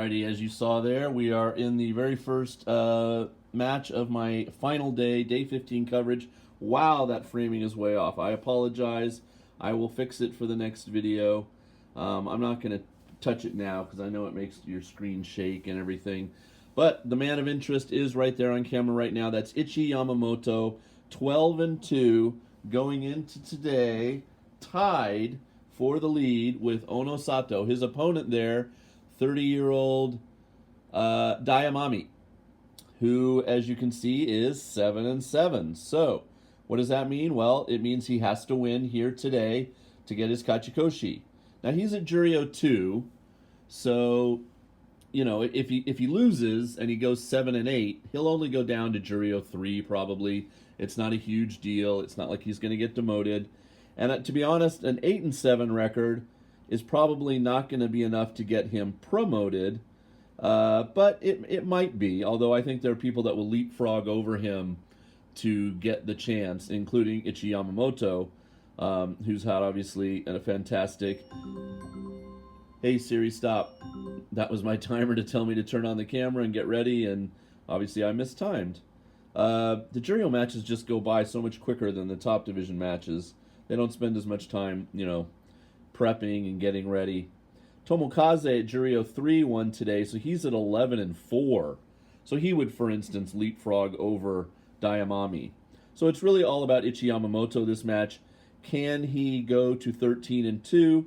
Alrighty, as you saw there, we are in the very first match of my final day, day 15 coverage. Wow, that framing is way off. I apologize. I will fix it for the next video. I'm not going to touch it now because I know it makes your screen shake and everything. But the man of interest is right there on camera right now. That's Ichiyamamoto, 12-2, going into today, tied for the lead with Ono Sato. His opponent there, 30-year-old Daiamami, who, as you can see, is 7-7. So, what does that mean? Well, it means he has to win here today to get his Kachikoshi. Now, he's at Juryo 2, so, you know, if he loses and he goes 7-8, he'll only go down to Juryo 3 probably. It's not a huge deal. It's not like he's going to get demoted. And to be honest, an 8-7 record is probably not going to be enough to get him promoted, but it might be, although I think there are people that will leapfrog over him to get the chance, including Ichiyamamoto, who's had obviously a fantastic... Hey Siri, stop. That was my timer to tell me to turn on the camera and get ready, and obviously I mistimed. The Juryo matches just go by so much quicker than the top division matches. They don't spend as much time, you know, prepping and getting ready. Tomokaze at Juryo 3 won today, so he's at 11-4. So he would, for instance, leapfrog over Daiamami. So it's really all about Ichiyamamoto this match. Can he go to 13-2,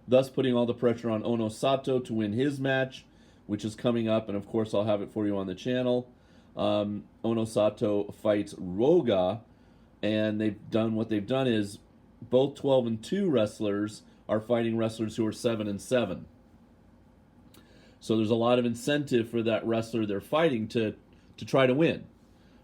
thus putting all the pressure on Ono Sato to win his match, which is coming up, and of course I'll have it for you on the channel. Ono Sato fights Roga, and what they've done is both 12-2 wrestlers are fighting wrestlers who are 7-7. So there's a lot of incentive for that wrestler they're fighting to try to win,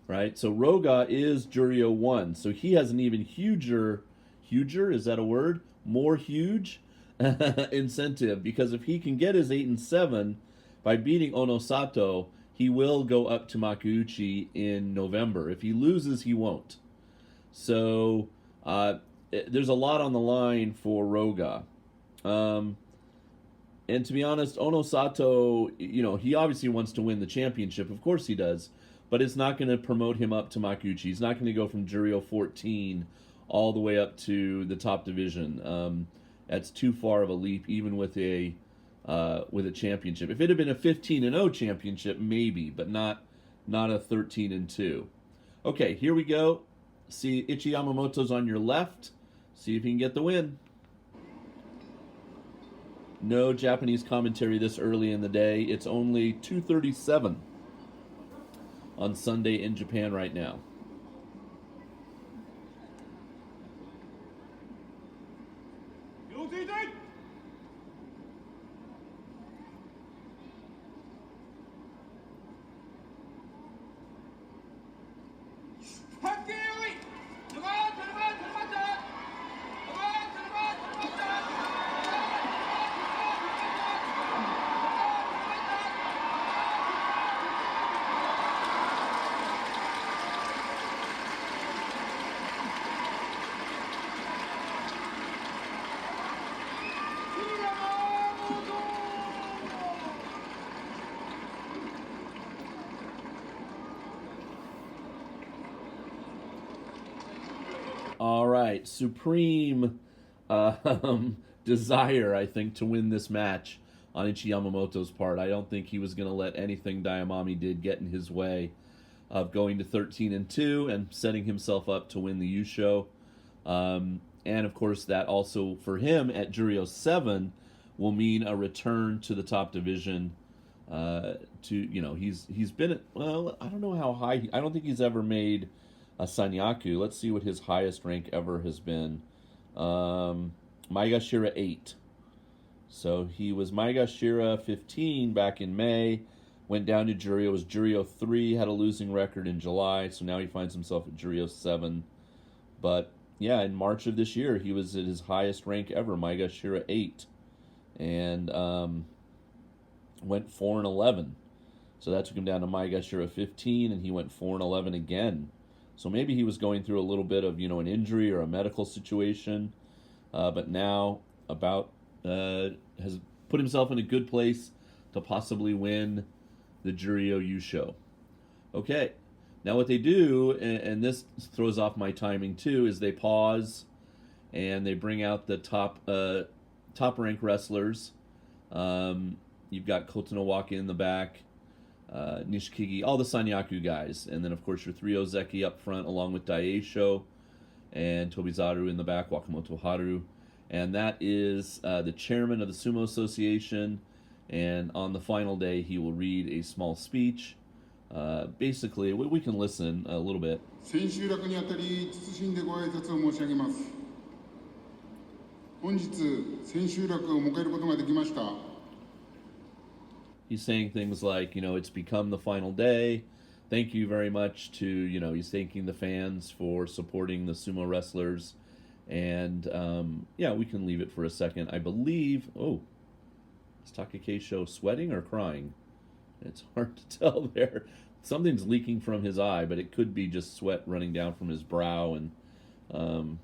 right? So Roga is Juryo 1, so he has an even huger, is that a word? More huge incentive, because if he can get his 8-7 by beating Ono Sato, he will go up to Makuuchi in November. If he loses, he won't. So there's a lot on the line for Roga. And to be honest, Ono Sato, you know, he obviously wants to win the championship. Of course he does. But it's not going to promote him up to Makuuchi. He's not going to go from Juryo 14 all the way up to the top division. That's too far of a leap, even with a championship. If it had been a 15-0 championship, maybe, but not a 13-2. Okay, here we go. See, Ichiyamamoto's on your left. See if you can get the win. No Japanese commentary this early in the day. It's only 2:37 on Sunday in Japan right now. All right, supreme desire, I think, to win this match on Ichiyamamoto's part. I don't think he was going to let anything Daiamami did get in his way of going to 13-2 and setting himself up to win the Yusho. And of course, that also for him at Juryo 7 will mean a return to the top division. He's been at, well, I don't know how high. I don't think he's ever made a Sanyaku. Let's see what his highest rank ever has been. Maegashira 8. So he was Maegashira 15 back in May, went down to Juryo, was Juryo 3, had a losing record in July, so now he finds himself at Juryo 7. But yeah, in March of this year, he was at his highest rank ever, Maegashira 8, and went 4-11. So that took him down to Maegashira 15, and he went 4-11 again. So maybe he was going through a little bit of, an injury or a medical situation, but now has put himself in a good place to possibly win the Juryo Yusho. Okay, now what they do, and this throws off my timing too, is they pause and they bring out the top ranked wrestlers. You've got Kotonowaki in the back, Nishikigi, all the Sanyaku guys, and then of course your 3 Ozeki up front along with Daisho and Tobizaru in the back, Wakamoto Haru. And that is the chairman of the Sumo Association, and on the final day he will read a small speech. Basically, we can listen a little bit. He's saying things like, it's become the final day. Thank you very much to, he's thanking the fans for supporting the sumo wrestlers. And, we can leave it for a second. I believe, is Takakeisho sweating or crying? It's hard to tell there. Something's leaking from his eye, but it could be just sweat running down from his brow. And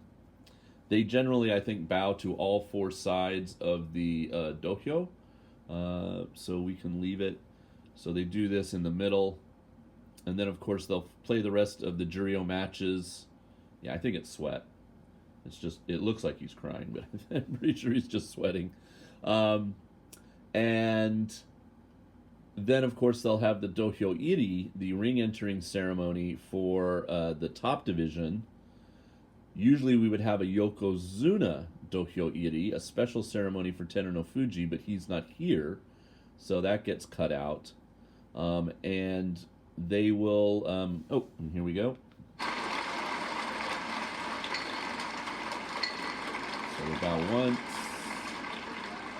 they generally, I think, bow to all 4 sides of the dohyo. So we can leave it. So they do this in the middle. And then, of course, they'll play the rest of the Juryo matches. Yeah, I think it's sweat. It looks like he's crying, but I'm pretty sure he's just sweating. And then, of course, they'll have the Dohyo Iri, the ring entering ceremony for the top division. Usually we would have a Yokozuna Dohyo Iri, a special ceremony for Teruno Fuji, but he's not here, so that gets cut out. And they will... and here we go. So we bow once,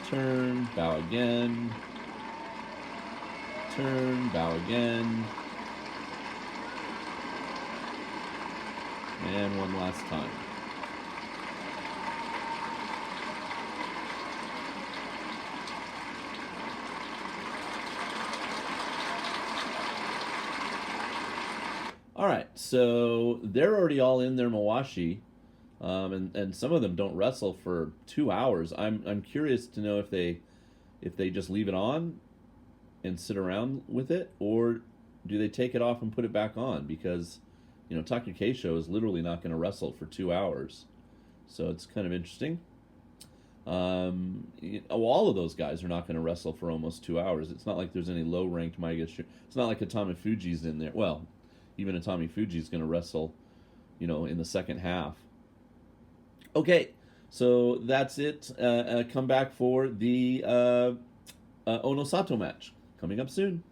turn, bow again, turn, bow again, and one last time. All right, so they're already all in their mawashi, and some of them don't wrestle for 2 hours. I'm curious to know if they just leave it on and sit around with it, or do they take it off and put it back on? Because Takakeisho is literally not going to wrestle for 2 hours, so it's kind of interesting. All of those guys are not going to wrestle for almost 2 hours. It's not like there's any low-ranked Maiga. It's not like Atami Fuji's in there. Well, even Atami Fuji's going to wrestle, in the second half. Okay, so that's it. Come back for the Onosato match coming up soon.